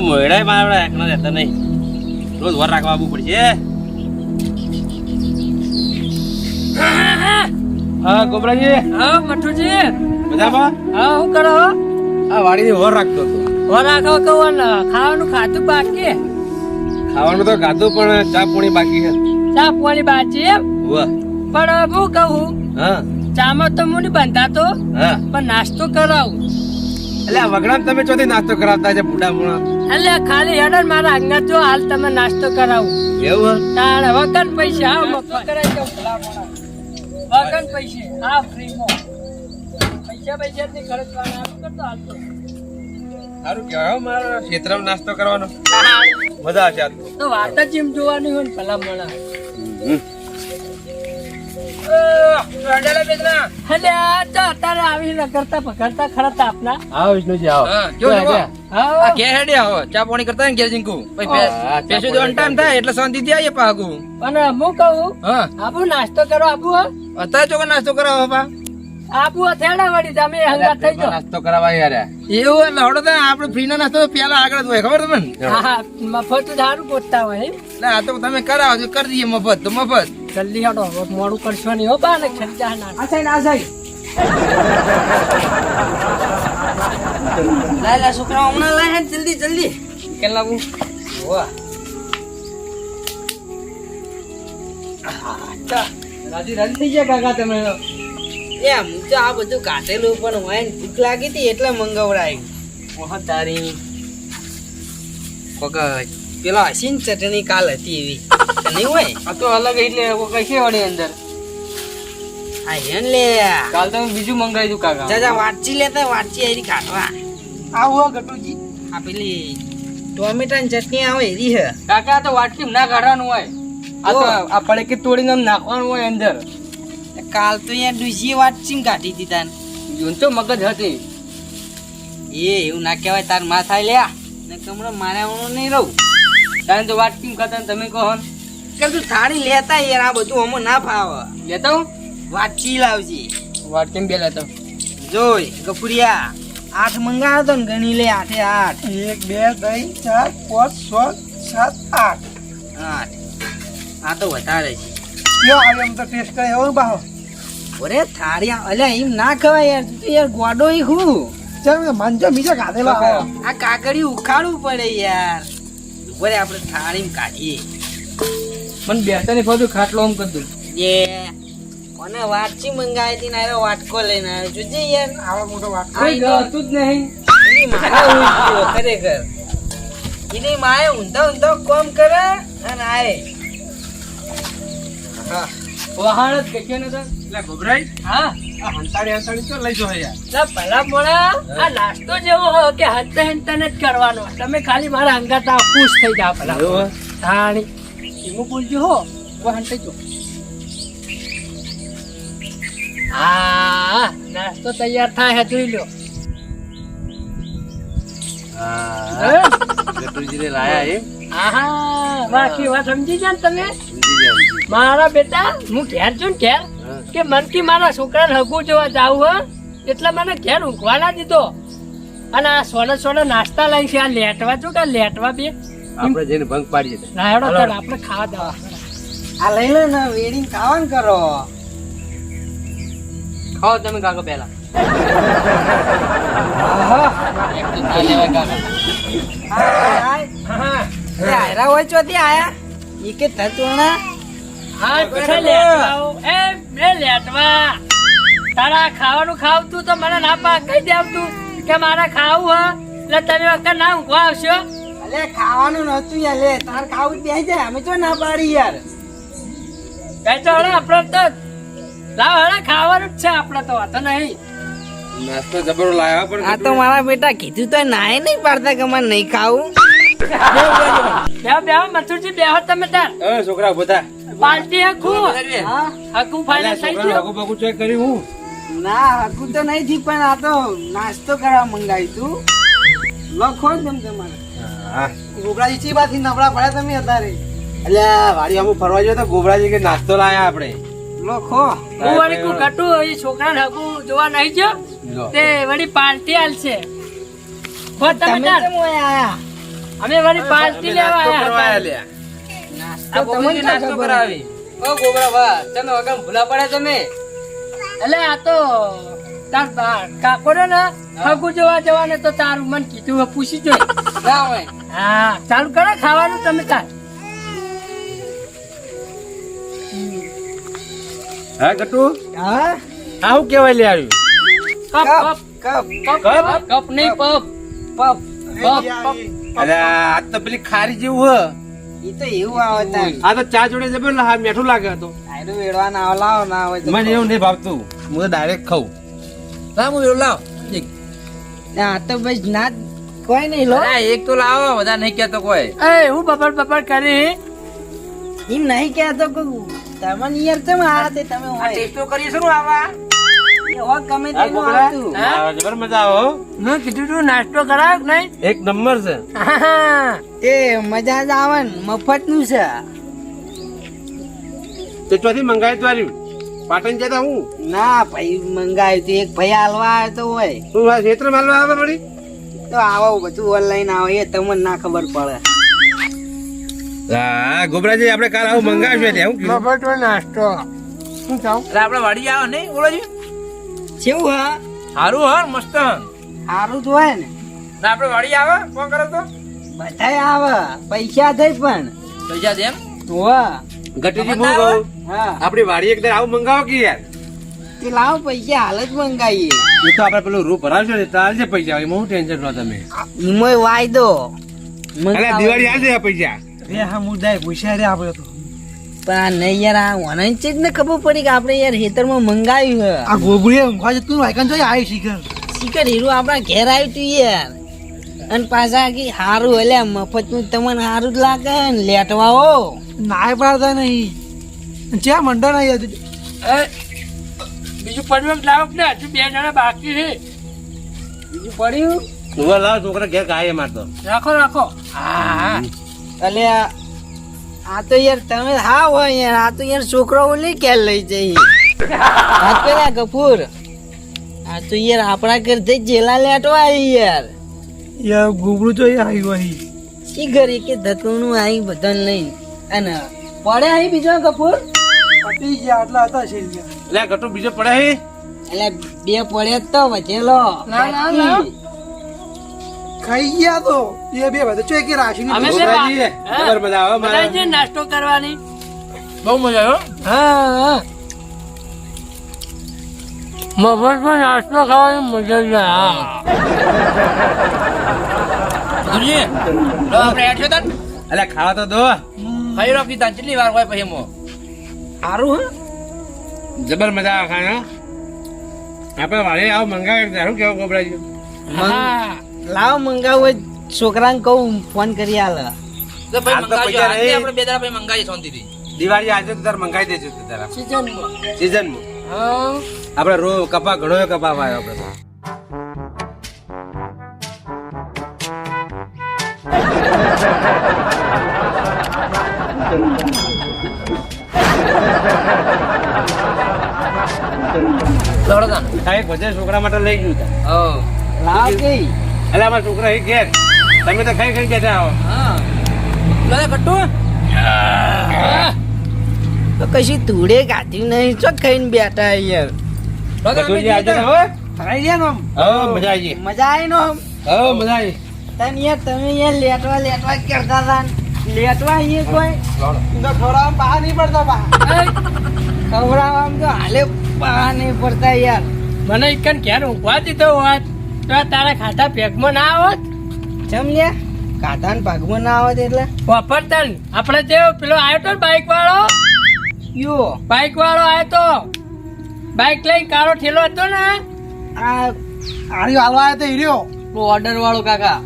મોયડા મારા એકલા રહેતા નહીં, રોજ વર રાખવા આવવું પડશે. હા ગોબરાજી. હા મઠુજી. બધામાં હા શું કરો? આ વાડીની વર રાખતો હતો. વર રાખો કહો ને, ખાવાનું ખાતું બાકી? ખાવાનું તો ખાધું પણ ચા પોણી બાકી છે. ચા પાણી બાકી એમ? વાહ. પણ હું કહું, હા ચામાં તો હું નહીં બંધાતો, હા. પણ નાસ્તો કરાવું. એટલે આ વગડામ તમે ચોથી નાસ્તો કરાવતા છે બુડા મોણા? એટલે ખાલી હેડર મારા અંગત જો હાલ તમે નાસ્તો કરાવું. એવું તાણ વગર પૈસા હા મફત કરાવી દઉં ભલા મોણા. વગર પૈસે હા ફ્રીમાં. પૈસા ની ખર્ચવાના આવું કરતો હાલતો. સારું કહેવાય હો, મારા ક્ષેત્રમાં નાસ્તો કરવાનો મજા આવશે. આજ તો વાત જ એમ જોવાની હોય ને ભલા મોણા. એટલે આ તો અત્યારે આવી કરતા પકડતા ખરા તાપના. આવો વિષ્ણુજી આવો. હા ઘેર હેડે આવો ચા પાણી કરતા ને ઘેર જીંકુ પેશું તો ટાઈમ થાય એટલે શાંતિથી આવીએ પાકુ. અને હું કહું હા આબુ નાસ્તો કરો આબુ અત્યારે ચોખ્ખો નાસ્તો કરાવો પા આબુ થેડા વળી તમે હંગાત થઈ જાઓ. નાસ્તો કરાવવા યાર. એવું એટલે હડો તો આપણે ફ્રી નો નાસ્તો પેલા આગળ જ હોય ખબર તમને. હા હા મફત સારું ગોતતા હોય એમ. એટલે આ તો તમે કરાવો તો કરી દઈએ મફત તો મફત. જલ્દી હડો મોડું કરશો નહીં હો બા ને ખર્ચા ના. લાય છોકરા હમણાં લાય જલ્દી જલ્દી કેમ લાવું. રાજી રાજી થઈ ગયા કાકા તમે. એમ તો આ બધું કાઢેલું પણ હોય ને ભૂખ લાગી હતી એટલે મંગાવડાય. તારી પેલા હસીન ચટણી કાલ હતી એવી નહીં હોય. આ તો અલગ એટલે કઈ વળી અંદર હા એમ લે કાલ તમે બીજું મંગાવી દઉં કાકા. જાજા વાટચી લેતા વાટચી આરી કાઢવા આવો ગટુજી. આ પેલી ટોમેટા ની ચટણી આવે એરી હે કાકા આ તો વાટકી ના કાઢવાનું હોય. આ તો આ પડકે તોડીને આમ નાખવાનું હોય અંદર. કાલ તો અહીંયા ડુસી વાટચી કાઢી દીધા ને જોન તો મગજ હતી. એ એવું ના કહેવાય તાર માં થાય લ્યા ને કમરો મારે હું નહીં રહું. તારે તો વાટકી ખાતા તમે કહો ને કે તું થાળી લેતા યાર આ બધું અમો ના ફાવે. લેતા હું વાટચી લાવજી વાટકી બે લેતા જોઈ ગફુરિયા 8 મંગાવ્યો તો ને ગણી લે 8 8 1 2 3 4 5 6 7 8 આ તો વધારે છે. યો હવે એમ તો ટેસ્ટ કરે એવો બાહો ઓરે થાળિયા અલ્યા એમ ના ખવાય યાર તું તો યાર ગોડો ઈ હું ચાલ મંજો બીજો ગાધેલો આયો આ કાકડી ઉખાડવું પડે યાર. ઓરે આપણે થાળીમાં કાઢીએ. મને બેસતા ની ફોટો ખાટલો આમ કરી દઉં. એ કોને વાટચી મંગાવી હતી ને વાટકો લઈને આવ્યો જોજે યાર. આવો મોટો વાત કોઈ ગતું જ નહીં. એની માએ ઊંઘ્યો ખરેખર. એની માએ ઊંધો કોમ કરે અને આય વહાણ જ કચ્યો ને તો. એટલે ગોબરાઈ હા આ હંતાડી તો લઈ જો યાર. ના ભલા મોણા આ નાસ્તો જેવો હોય કે હંતે હંતને જ કરવાનો. તમે ખાલી મારા અંગાત આવો ખુશ થઈ જાવ ભલા મોણા. થાણી એમાં બોલજો હો હંતે જો. હા નાસ્તો તૈયાર થાય હે જોઈ લો. હા ગટુજીને લાયા એ આહા બાકી વાત સમજી ગયા ને તમે. સમજી ગયા. મારા બેટા હું ઘેર છું ને ઘેર કે મનકી મારા છોકરાને હગું જોવા જાવું હે એટલે મને ઘેર ઊંઘવા ના દીધો. અને આ સોને નાસ્તા લઈ છે. આ લેટવા છો કે લેટવા બે આપણે જઈને ભંગ પાડીએ. રાયડો કર આપણે ખાવા દવા. આ લઈ લે ને વેડીને ખાવાનું કરો. ખાઓ તમે કાકો પહેલા. એક તો ના લેવાય કાકા. આયરા હોય ચોથી આયા ઈ કે તચોણા હા પછી લેટવા આવો. એ લેટવા તારા ખાવાનું ખાવતું તો મને ના પા કહી દે આવતું કે મારે ખાવું હે એટલે તમે વખત ના ઊંઘવા આવશો. અલે ખાવાનું નતું યાર લે તાર ખાવું જ બેહી જાય અમે તો ના પાડી યાર. કઈ તો હળે આપણે તો લાવ હળે ખાવાનું જ છે આપણે તો વાતો નહીં. નાસ્તો જબરો લાયા પણ આ તો મારા બેટા કીધું તો નાય નહીં પાડતા કે મને નહીં ખાવું. બેહો મથુરજી બેહો તમે તાર. એ છોકરા બધા પાર્ટી હકુ હકુ ફાઇનલ થઈ છોકરા ગયું. હગું બગું ચેક કર્યું હું. ના હકું તો નહીં થી પણ આ તો નાસ્તો કરવા મંગાવી તું લખો જ તમ તમારે. હા ગોબરાજી ચી બાથી નવરા પડ્યા તમે અત્યારે અલ્યા વાડી અમુક ફરવા ગયો તો ગોબરાજી કે નાસ્તો લાયા આપણે. લખો હું વળી કુ કટું એ છોકરાને હકુ જોવા નહીં ગયો લો. તે વળી પાર્ટી આલશે. હો તમે તમે તાર કેમ ઓય આયા અમે વળી પાર્ટી લેવા નાસ્તો કરવા આયા આયા લ્યા. આ તમને નાસ્તો કરાવી ઓ ગોબરા બા તમે વગર ભૂલા પડ્યા તમે એટલે આ તો તાર કાકો ને હગુ જોવા જવાને તો તારું મન કીધું હવે પૂછી જોઈ ના હોય હા ચાલુ કરો ખાવાનું તમે તાર હા ગટુ હા આ શું કહેવાય લે આવ્યું cup cup cup cup cup નહીં પપ પપ અરે આ તો પેલી ખારી જેવું હ ઈ તો એવું આવે તાર આ તો ચા જોડે જબર હા મીઠું લાગે તો આયરું વેડવા ના લાવો ના હોય તો મને એવું નહીં ભાવતું હું તો ડાયરેક્ટ ખાઉં લાવ હું એવું લાવ એક. આ તો બસ ના કોઈ નહીં લો અરે એક તો લાવો બધા નહીં કહેતો કોઈ એ હું બપર કરી એમ નહીં કહેતો કે તમને યાર તમે આ તે તમે આ હોય ટેસ્ટ તો કરીએ શું આવા એ હોત ગમે હા, તેનું ગોબરા? આવતું હા? હા, જબર મજા આવે હો. મેં કીધું તું નાસ્તો કરાવ કે નહીં એક નંબર છે એ મજા જ આવે ને મફત નું છે તે ચોથી મંગાવી દ્વાર્યું પાટણ જતા હું ના ભાઈ મંગાવ્યું તો એક ભાઈ હાલવા આવ્યો તો હોય તું આ ક્ષેત્ર માલવા આવે પડી તો આવો બધું ઓનલાઈન આવે એ તમને ના ખબર પડે હા ગોબરાજી આપણે કાલ આવું મંગાવ્યું છે હું કીધું બપર તો નાસ્તો શું ચાવ એટલે આપણે વાડી આવો નહીં બોલોજી કેવું હા સારું હા મસ્ત સારું જ હોય ને ના આપણે વાડી આવે કોણ કરો તો બધાય આવે પૈસા થઈ પણ પૈસા દે એમ વાહ ગટીજી હું કહું હા આપણી વાડી એકદર આવું મંગાવો કે યાર તે લાવો પૈસા હાલ જ મંગાવીએ એ તો આપણે પેલું રૂ ભરાવશો ને તો આવશે પૈસા એમાં હું ટેન્શન લો તમે એમાં વાયદો અરે દિવાળી આવશે આ પૈસા રે હા મુદ્દાએ પૂછ્યા રે આપણે તો પણ આ નહીં યાર આ ઓનલાઈન ચીજ ને ખબર પડી કે આપણે યાર ખેતરમાં મંગાવ્યું હે આ ગોબરીએ ઊંઘવા જતું વાયકન જોઈ આવી શીખર શીખર હીરો આપણા ઘેર આવ્યું તું યાર અને પાછા કે હારું એટલે મફત નું તમને હારું જ લાગે ને લેટવા હો નાય પાડતા નહીં જ્યાં મંડળ નહીં હતું એ બીજું પડવું લાવો કે ના હજુ 2 જણા બાકી છે બીજું પડ્યું તું લાવ છોકરા ઘેર ગાય મારતો રાખો રાખો હા એટલે આ તો યાર તમે હા હોય યાર આ તો યાર છોકરાઓ લઈ ક્યાં લઈ જઈ આ પેલા કપૂર આ તો યાર આપણા ઘર થી જેલા લેટવા આવી યાર યાર ગોબરું તો આવ્યું અહીં શી ઘરે કે ધતનું આવી બધાને લઈને અને પડે અહીં બીજો કપૂર પતી ગયા આટલા હતા છે લે ગટુ બીજો પડે હે એટલે બે પડે તો વચેલો ના, ના, ના. ખાઈ ગયા તો એ બે બધા ચોય કે રાશિ અમે બે ગોબરાજી, હા. જબર મજા આવે બધા મારા જે નાસ્તો કરવાની બહુ મજા આવ્યો હા મફતમાં નાસ્તો ખાવાની મજા જ આવે. ગુરુજી લો આપણે હેડ છો તન અલ્યા ખાવા તો દો ખાઈ રાખી તા કેટલી વાર હોય પછી એમાં સારું હે જબર મજા આવે ખાને આપણે વાડી આવું મંગાવે શું કેવું ગોબરાજી હા લાવ મંગાવું હોય છોકરાને કહું ફોન કરી હાલ તો ભાઈ હાલ તો મંગાવજો પૈસા આજે નહીં. આપણે બે દાડા પછી મંગાવીએ શાંતિથી દિવાળી આજે તો તાર મંગાવી દેજો તું તારા સિઝનમાં સીઝનમાં હા આપણે રો કપા ઘણો કપા આવ્યો આપણે દોડો તાન આ એક બધે છોકરા માટે લઈ ગયું તા હો લાવ કે એટલે અમારા છોકરા એ ઘેર તમે તો ખાઈ ખાઈ બેઠા આવો હા લો કટ્ટુ તો કશી ધૂળે ગાતી નહીં ચો ખાઈને બેઠા યાર લો તો ગટુજી આજે તો હો ખાઈ ગયા ને હો મજા આવી મજા આવી નો હો મજા આવી તને યાર તમે યાર લેટવા કરતા હતા ને. લેટવા અહીંયા કોઈ તો ખવડાવવા બહાર નહીં પડતા બહાર ખવડાવવામાં તો હાલે બહાર નહીં પડતા યાર મને એકન ઘેર ઊંઘવા દીધો હોત તો આ તારા ખાતા પેકમાં ના આવત ચમ લ્યા કાઢા ને ભાગમાં ના આવત એટલે વાપરતા ને. આપણે જે પેલો આવ્યો તો બાઈક વાળો યો આવ્યો તો બાઈક લઈને કાળો ઠેલો હતો ને આ આર્યો હાલવા આવ્યો તો હીર્યો ઓર્ડર વાળો કાકા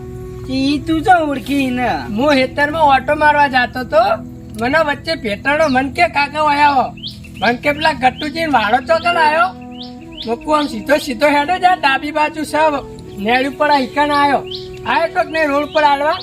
ઈ તું તો ઓળખી ને હું હેતરમાં ઓટો મારવા જતો તો મને વચ્ચે ભેટાણો મન કે કાકા આવ્યો મન કે પેલા ગટ્ટુજી વાળો ચોકલ આવ્યો મૂકું આમ સીધો સીધો હેડો જા ડાબી બાજુ સબ નેડ ઉપર ઈકન આવ્યો તો કે નહીં રોડ પર આડવા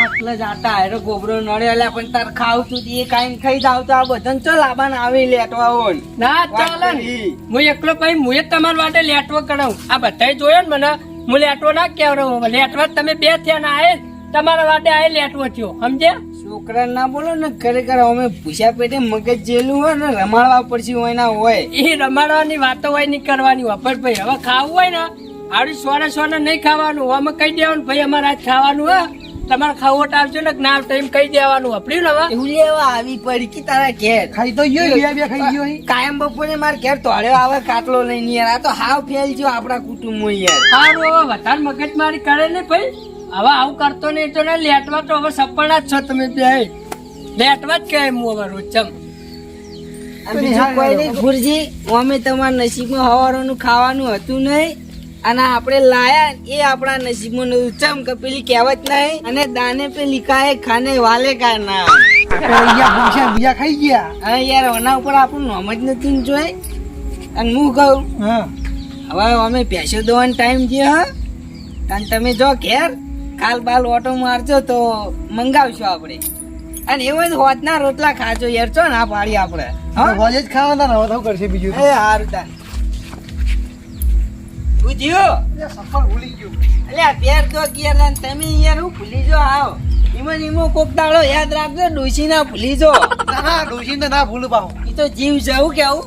એટલે જાતા હારો ગોબરો નડે એટલે પણ તાર ખાવ તું એ કાઈ ખાઈ જાવ તો આ બધાને ચો લાબાન આવી લેટવા હોય ના ચાલે ને હું એકલો ભાઈ હું જ તમારા માટે લેટવો કરાવું આ બધાય જોયો ને મને હું લેટવો ના કહેવાય લેટવા તમે બે થયા ના આયે તમારા વાડે આ લેટવો થયો સમજ્યા? છોકરા ના બોલો ને, ખરેખર અમે ભૂસા પેટે મગજ જેલું હોય ને રમાડવા પડશે હોય ના હોય. એ રમાડવાની વાતો હોય નહીં કરવાની હોય. પણ ભાઈ હવે ખાવું હોય ને આવડી સોને નહીં ખાવાનું. અમે કહી દેવાનું ભાઈ અમારે આજ ખાવાનું હે, તમારે ખાવટ આવજો ને ના ટાઈમ કહી દેવાનું. વાપર્યું ને હવે એવું લેવા આવી પડી કે તારા ઘેર ખાઈ તો ગયો બે ખાઈ ગયો અહીં. કાયમ બપોરે માર ઘેર તોડ્યો આવે કાટલો લઈને યાર. આ તો હાવ ફેલ ગયો આપણા કુટુંબમાં યાર. સારું હવે વધારે મગજમારી કરે ને ભાઈ. હવે આવું કરતો નહીં તો ને લેટવા તો હવે સપના જ છો તમે બે. લેટવા જ કહે હું હવે રોજ ચમ. અને બીજું કોઈ નહીં ગુરજી, અમે તમારા નસીબમાં હવારનું ખાવાનું હતું નહીં અને આપણે લાયા એ આપણા નસીબમાં નતું. ચમ કે પેલી કહેવત નહીં, અને દાને પે લીકાએ ખાને વાલે કા ના. અહીંયા ભૂખ્યા બીજા ખાઈ ગયા. હા યાર, એના ઉપર આપણું નામ જ નથી જોઈ. અને હું કહું હા હવે અમે પૈસો દોવાનો ટાઈમ છે હા. અને તમે જો ઘેર કાલ બાલ ઓટો મારજો તો મંગાવશું આપણે. અને એવું જ હોતના રોટલા ખાજો યાર. ચો ના પાડી આપણે. હા રોજ જ ખાવાના ને, હવે તો કરશે બીજું. એ હારું તાન ઉજ્યો સફર ભૂલી ગયો. અલ્યા પેર તો ગયા ને તમે યાર હું ભૂલી જો આવ. ઈમો કોક દાડો યાદ રાખજો, ડોશી ના ભૂલી જો. ના ડોશી ને ના ભૂલ પાઉં. ઈ તો જીવ જવું કેવું